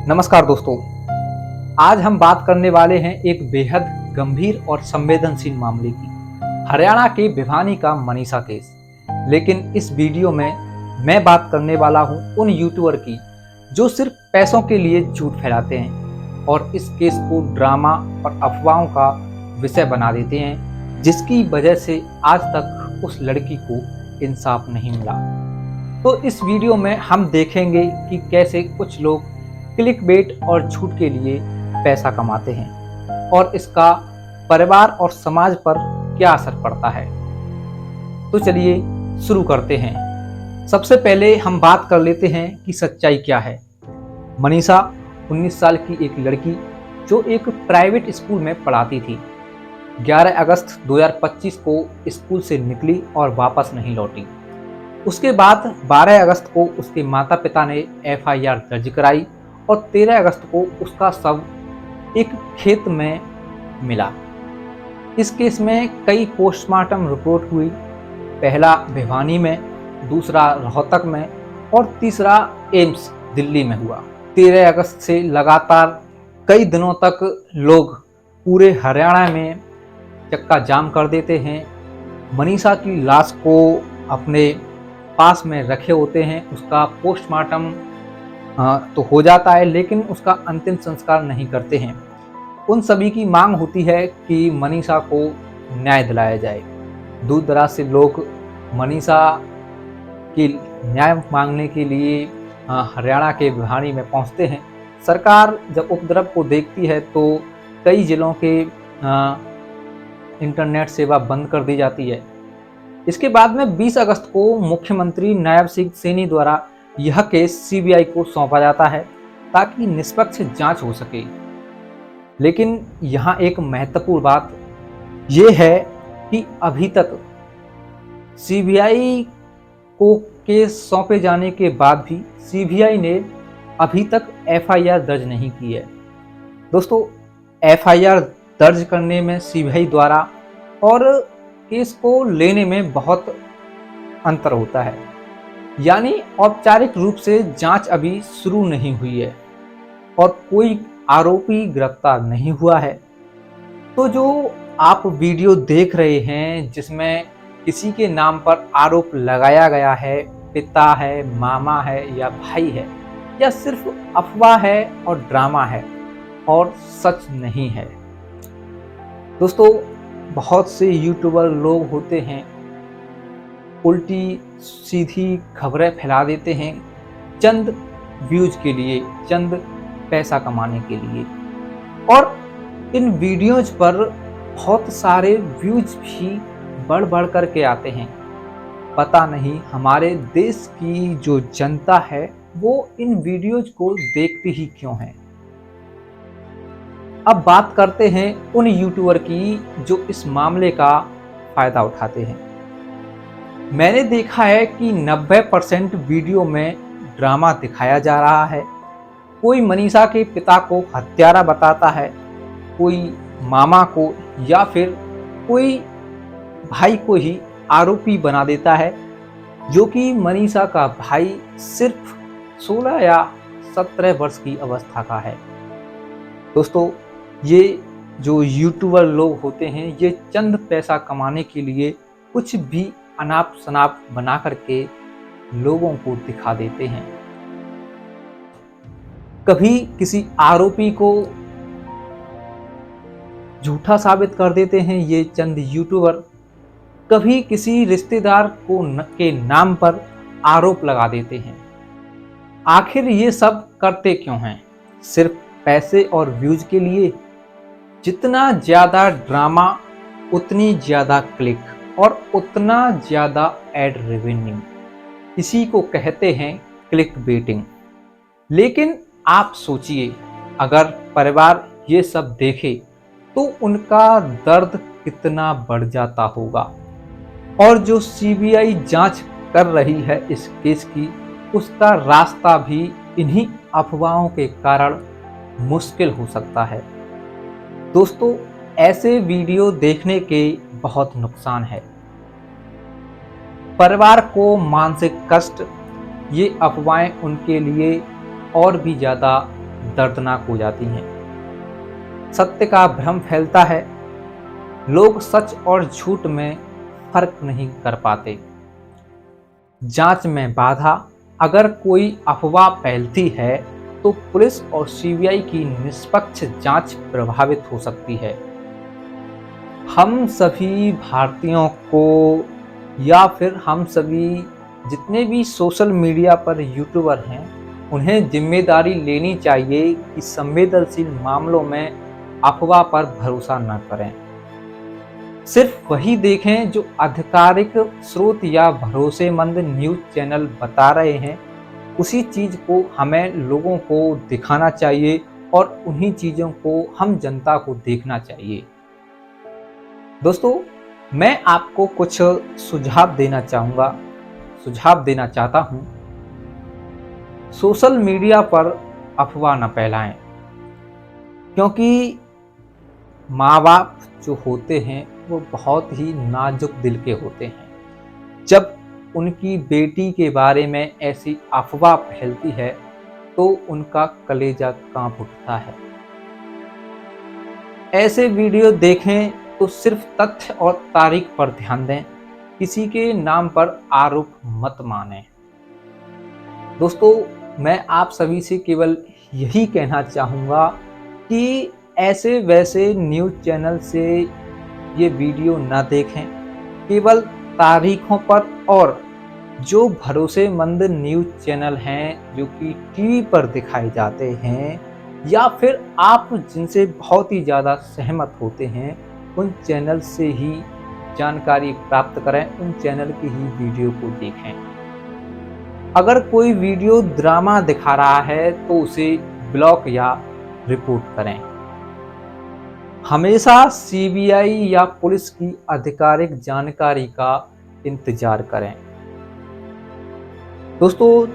नमस्कार दोस्तों, आज हम बात करने वाले हैं एक बेहद गंभीर और संवेदनशील मामले की, हरियाणा के भिवानी का मनीषा केस। लेकिन इस वीडियो में मैं बात करने वाला हूं उन यूट्यूबर की जो सिर्फ पैसों के लिए झूठ फैलाते हैं और इस केस को ड्रामा और अफवाहों का विषय बना देते हैं, जिसकी वजह से आज तक उस लड़की को इंसाफ नहीं मिला। तो इस वीडियो में हम देखेंगे कि कैसे कुछ लोग क्लिकबेट और झूठ के लिए पैसा कमाते हैं और इसका परिवार और समाज पर क्या असर पड़ता है। तो चलिए शुरू करते हैं। सबसे पहले हम बात कर लेते हैं कि सच्चाई क्या है। मनीषा 19 साल की एक लड़की जो एक प्राइवेट स्कूल में पढ़ाती थी, 11 अगस्त 2025 को स्कूल से निकली और वापस नहीं लौटी। उसके बाद 12 अगस्त को उसके माता पिता ने FIR दर्ज कराई और 13 अगस्त को उसका शव एक खेत में मिला। इस केस में कई पोस्टमार्टम रिपोर्ट हुई, पहला भिवानी में, दूसरा रोहतक में और तीसरा एम्स दिल्ली में हुआ। 13 अगस्त से लगातार कई दिनों तक लोग पूरे हरियाणा में चक्का जाम कर देते हैं। मनीषा की लाश को अपने पास में रखे होते हैं, उसका पोस्टमार्टम तो हो जाता है लेकिन उसका अंतिम संस्कार नहीं करते हैं। उन सभी की मांग होती है कि मनीषा को न्याय दिलाया जाए। दूर दराज से लोग मनीषा की न्याय मांगने के लिए हरियाणा के भिवानी में पहुंचते हैं। सरकार जब उपद्रव को देखती है तो कई जिलों के इंटरनेट सेवा बंद कर दी जाती है। इसके बाद में 20 अगस्त को मुख्यमंत्री नायब सिंह सैनी द्वारा यह केस CBI को सौंपा जाता है ताकि निष्पक्ष जांच हो सके। लेकिन यहाँ एक महत्वपूर्ण बात यह है कि अभी तक CBI को केस सौंपे जाने के बाद भी CBI ने अभी तक FIR दर्ज नहीं की है। दोस्तों, FIR दर्ज करने में CBI द्वारा और केस को लेने में बहुत अंतर होता है, यानी औपचारिक रूप से जांच अभी शुरू नहीं हुई है और कोई आरोपी गिरफ्तार नहीं हुआ है। तो जो आप वीडियो देख रहे हैं जिसमें किसी के नाम पर आरोप लगाया गया है, पिता है, मामा है या भाई है, यह सिर्फ अफवाह है और ड्रामा है और सच नहीं है। दोस्तों, बहुत से यूट्यूबर लोग होते हैं, उल्टी सीधी खबरें फैला देते हैं चंद व्यूज के लिए, चंद पैसा कमाने के लिए, और इन वीडियोज पर बहुत सारे व्यूज भी बढ़ बढ़ करके आते हैं। पता नहीं हमारे देश की जो जनता है वो इन वीडियोज को देखती ही क्यों है। अब बात करते हैं उन यूट्यूबर की जो इस मामले का फायदा उठाते हैं। मैंने देखा है कि 90% वीडियो में ड्रामा दिखाया जा रहा है। कोई मनीषा के पिता को हत्यारा बताता है, कोई मामा को या फिर कोई भाई को ही आरोपी बना देता है, जो कि मनीषा का भाई सिर्फ 16 या 17 वर्ष की अवस्था का है। दोस्तों, ये जो यूट्यूबर लोग होते हैं ये चंद पैसा कमाने के लिए कुछ भी अनाप शनाप बना करके लोगों को दिखा देते हैं। कभी किसी आरोपी को झूठा साबित कर देते हैं ये चंद यूट्यूबर, कभी किसी रिश्तेदार को के नाम पर आरोप लगा देते हैं। आखिर ये सब करते क्यों हैं? सिर्फ पैसे और व्यूज के लिए? जितना ज्यादा ड्रामा उतनी ज्यादा क्लिक और उतना ज़्यादा एड रेवेन्यू। इसी को कहते हैं क्लिक बेटिंग। लेकिन आप सोचिए, अगर परिवार ये सब देखे तो उनका दर्द कितना बढ़ जाता होगा। और जो CBI जांच कर रही है इस केस की, उसका रास्ता भी इन्हीं अफवाहों के कारण मुश्किल हो सकता है। दोस्तों, ऐसे वीडियो देखने के बहुत नुकसान है। परिवार को मानसिक कष्ट, ये अफवाहें उनके लिए और भी ज़्यादा दर्दनाक हो जाती हैं। सत्य का भ्रम फैलता है, लोग सच और झूठ में फर्क नहीं कर पाते। जांच में बाधा, अगर कोई अफवाह फैलती है तो पुलिस और सीबीआई की निष्पक्ष जांच प्रभावित हो सकती है। हम सभी भारतीयों को या फिर हम सभी जितने भी सोशल मीडिया पर यूट्यूबर हैं, उन्हें जिम्मेदारी लेनी चाहिए कि संवेदनशील मामलों में अफवाह पर भरोसा न करें। सिर्फ वही देखें जो आधिकारिक स्रोत या भरोसेमंद न्यूज चैनल बता रहे हैं। उसी चीज को हमें लोगों को दिखाना चाहिए और उन्हीं चीजों को हम जनता को देखना चाहिए। दोस्तों, मैं आपको कुछ सुझाव देना चाहता हूं। सोशल मीडिया पर अफवाह न फैलाएं, क्योंकि माँ बाप जो होते हैं वो बहुत ही नाजुक दिल के होते हैं। जब उनकी बेटी के बारे में ऐसी अफवाह फैलती है तो उनका कलेजा कांप उठता है। ऐसे वीडियो देखें तो सिर्फ तथ्य और तारीख पर ध्यान दें, किसी के नाम पर आरोप मत मानें। दोस्तों, मैं आप सभी से केवल यही कहना चाहूँगा कि ऐसे वैसे न्यूज़ चैनल से ये वीडियो ना देखें। केवल तारीखों पर और जो भरोसेमंद न्यूज़ चैनल हैं जो कि टीवी पर दिखाए जाते हैं या फिर आप जिनसे बहुत ही ज़्यादा सहमत होते हैं, उन चैनल से ही जानकारी प्राप्त करें, उन चैनल की ही वीडियो को देखें। अगर कोई वीडियो ड्रामा दिखा रहा है तो उसे ब्लॉक या रिपोर्ट करें। हमेशा सीबीआई या पुलिस की आधिकारिक जानकारी का इंतजार करें। दोस्तों,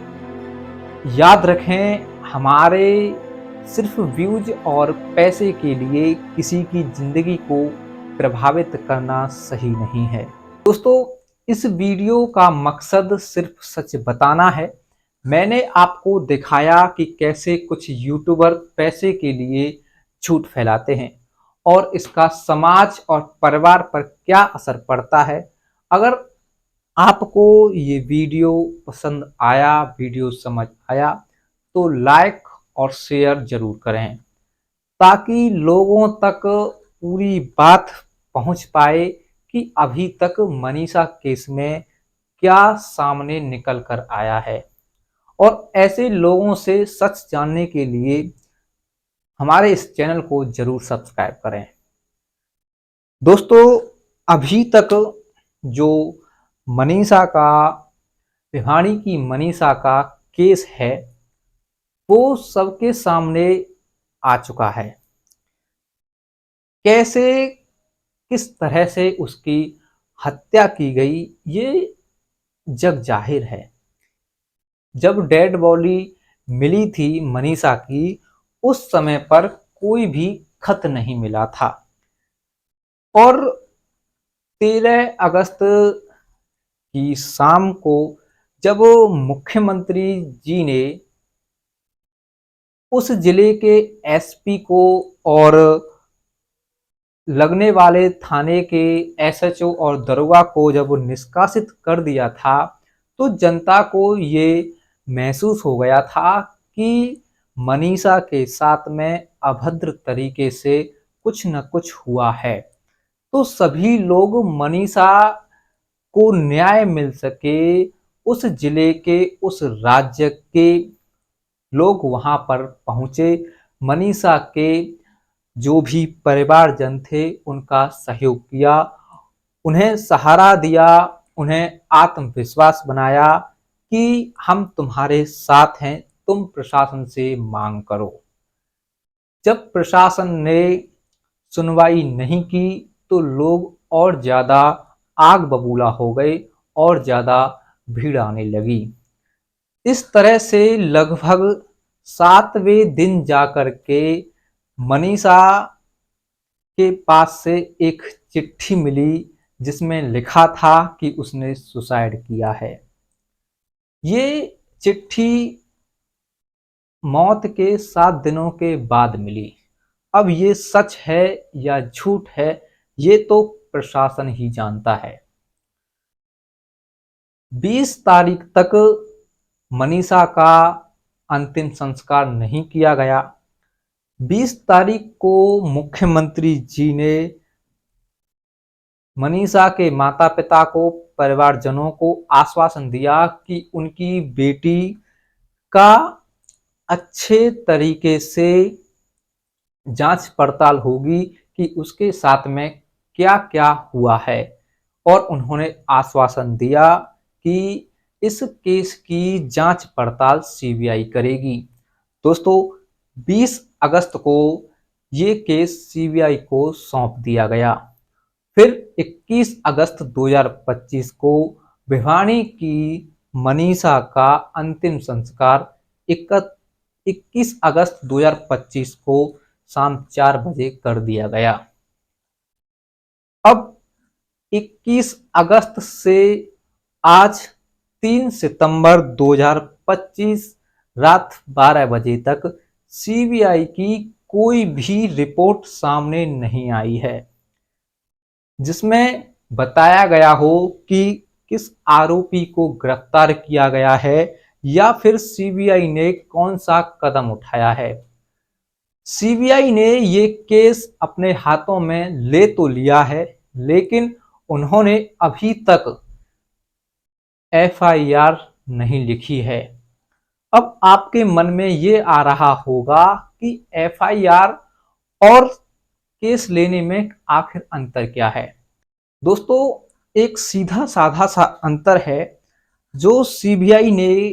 याद रखें, हमारे सिर्फ व्यूज और पैसे के लिए किसी की जिंदगी को प्रभावित करना सही नहीं है। दोस्तों, इस वीडियो का मकसद सिर्फ सच बताना है। मैंने आपको दिखाया कि कैसे कुछ यूट्यूबर पैसे के लिए झूठ फैलाते हैं और इसका समाज और परिवार पर क्या असर पड़ता है। अगर आपको ये वीडियो पसंद आया, वीडियो समझ आया, तो लाइक और शेयर जरूर करें ताकि लोगों तक पूरी बात पहुंच पाए कि अभी तक मनीषा केस में क्या सामने निकल कर आया है। और ऐसे लोगों से सच जानने के लिए हमारे इस चैनल को जरूर सब्सक्राइब करें। दोस्तों, अभी तक जो मनीषा का भिवानी की मनीषा का केस है वो सबके सामने आ चुका है। कैसे किस तरह से उसकी हत्या की गई ये जग जाहिर है। जब डेड बॉडी मिली थी मनीषा की, उस समय पर कोई भी खत नहीं मिला था और 13 अगस्त की शाम को जब मुख्यमंत्री जी ने उस जिले के एसपी को और लगने वाले थाने के एसएचओ और दरोगा को जब निष्कासित कर दिया था तो जनता को ये महसूस हो गया था कि मनीषा के साथ में अभद्र तरीके से कुछ न कुछ हुआ है। तो सभी लोग मनीषा को न्याय मिल सके, उस जिले के उस राज्य के लोग वहां पर पहुंचे। मनीषा के जो भी परिवारजन थे उनका सहयोग किया, उन्हें सहारा दिया, उन्हें आत्मविश्वास बनाया कि हम तुम्हारे साथ हैं, तुम प्रशासन से मांग करो। जब प्रशासन ने सुनवाई नहीं की तो लोग और ज्यादा आग बबूला हो गए और ज्यादा भीड़ आने लगी। इस तरह से लगभग 7वें दिन जाकर के मनीषा के पास से एक चिट्ठी मिली जिसमें लिखा था कि उसने सुसाइड किया है। ये चिट्ठी मौत के 7 दिनों के बाद मिली। अब ये सच है या झूठ है, ये तो प्रशासन ही जानता है। 20 तारीख तक मनीषा का अंतिम संस्कार नहीं किया गया। 20 तारीख को मुख्यमंत्री जी ने मनीषा के माता पिता को, परिवारजनों को आश्वासन दिया कि उनकी बेटी का अच्छे तरीके से जांच पड़ताल होगी कि उसके साथ में क्या क्या हुआ है, और उन्होंने आश्वासन दिया कि इस केस की जांच पड़ताल सीबीआई करेगी। दोस्तों, 20 अगस्त को ये केस सीबीआई को सौंप दिया गया। फिर 21 अगस्त 2025 को भिवानी की मनीषा का अंतिम संस्कार 21 अगस्त 2025 को शाम 4 बजे कर दिया गया। अब 21 अगस्त से आज 3 सितंबर 2025 रात 12 बजे तक सीबीआई की कोई भी रिपोर्ट सामने नहीं आई है जिसमें बताया गया हो कि किस आरोपी को गिरफ्तार किया गया है या फिर सीबीआई ने कौन सा कदम उठाया है। सीबीआई ने ये केस अपने हाथों में ले तो लिया है, लेकिन उन्होंने अभी तक एफआईआर नहीं लिखी है। अब आपके मन में ये आ रहा होगा कि एफआईआर और केस लेने में आखिर अंतर क्या है। दोस्तों, एक सीधा साधा सा अंतर है। जो सीबीआई ने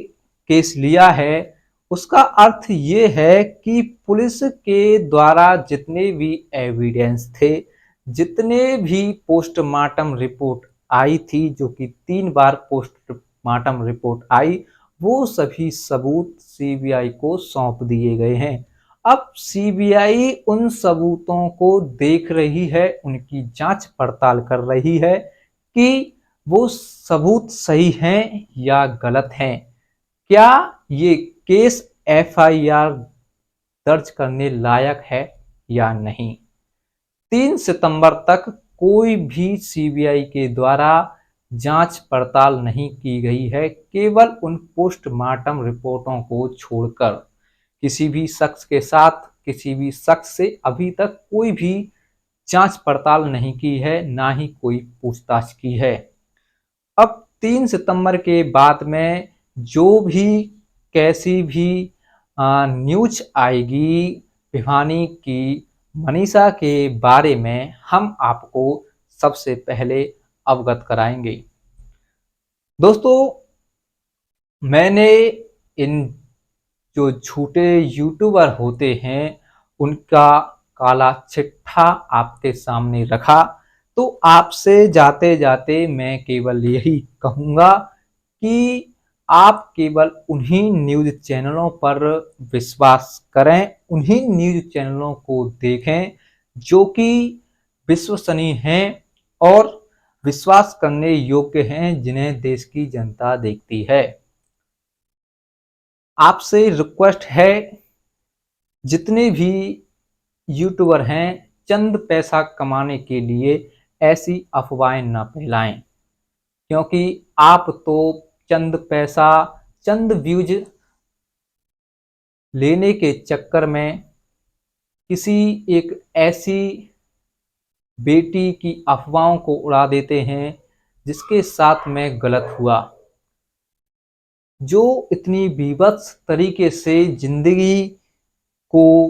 केस लिया है उसका अर्थ ये है कि पुलिस के द्वारा जितने भी एविडेंस थे, जितने भी पोस्टमार्टम रिपोर्ट आई थी, जो कि 3 बार पोस्टमार्टम रिपोर्ट आई, वो सभी सबूत सीबीआई को सौंप दिए गए हैं। अब सीबीआई उन सबूतों को देख रही है, उनकी जांच पड़ताल कर रही है कि वो सबूत सही हैं या गलत हैं। क्या ये केस एफआईआर दर्ज करने लायक है या नहीं। 3 सितंबर तक कोई भी सीबीआई के द्वारा जांच पड़ताल नहीं की गई है, केवल उन पोस्टमार्टम रिपोर्टों को छोड़कर। किसी भी शख्स के साथ, किसी भी शख्स से अभी तक कोई भी जांच पड़ताल नहीं की है, ना ही कोई पूछताछ की है। अब 3 सितंबर के बाद में जो भी कैसी भी न्यूज आएगी भिवानी की मनीषा के बारे में, हम आपको सबसे पहले अवगत कराएंगे। दोस्तों, मैंने इन जो झूठे यूट्यूबर होते हैं उनका काला चिट्ठा आपके सामने रखा, तो आपसे जाते जाते मैं केवल यही कहूँगा कि आप केवल उन्हीं न्यूज़ चैनलों पर विश्वास करें, उन्हीं न्यूज़ चैनलों को देखें जो कि विश्वसनीय हैं और विश्वास करने योग्य हैं, जिन्हें देश की जनता देखती है। आपसे रिक्वेस्ट है, जितने भी यूट्यूबर हैं, चंद पैसा कमाने के लिए ऐसी अफवाहें न फैलाएं, क्योंकि आप तो चंद पैसा, चंद व्यूज लेने के चक्कर में किसी एक ऐसी बेटी की अफवाहों को उड़ा देते हैं जिसके साथ में गलत हुआ, जो इतनी बीभत्स तरीके से जिंदगी को,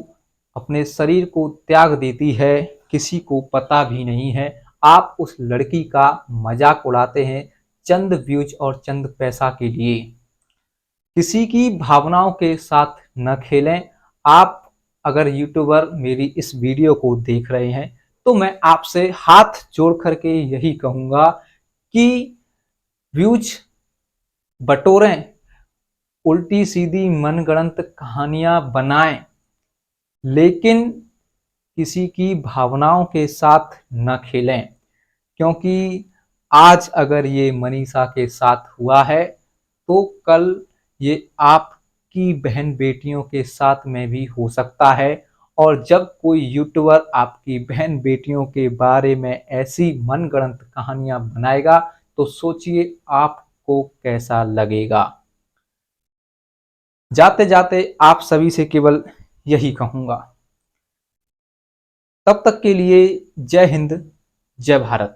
अपने शरीर को त्याग देती है, किसी को पता भी नहीं है। आप उस लड़की का मजाक उड़ाते हैं चंद व्यूज और चंद पैसा के लिए। किसी की भावनाओं के साथ न खेलें। आप अगर यूट्यूबर मेरी इस वीडियो को देख रहे हैं तो मैं आपसे हाथ जोड़ करके यही कहूँगा कि व्यूज बटोरें, उल्टी सीधी मनगढ़ंत कहानियां बनाएं, लेकिन किसी की भावनाओं के साथ न खेलें, क्योंकि आज अगर ये मनीषा के साथ हुआ है तो कल ये आप आपकी बहन बेटियों के साथ में भी हो सकता है। और जब कोई यूट्यूबर आपकी बहन बेटियों के बारे में ऐसी मनगढ़ंत कहानियां बनाएगा तो सोचिए आपको कैसा लगेगा। जाते जाते आप सभी से केवल यही कहूंगा, तब तक के लिए जय हिंद, जय भारत।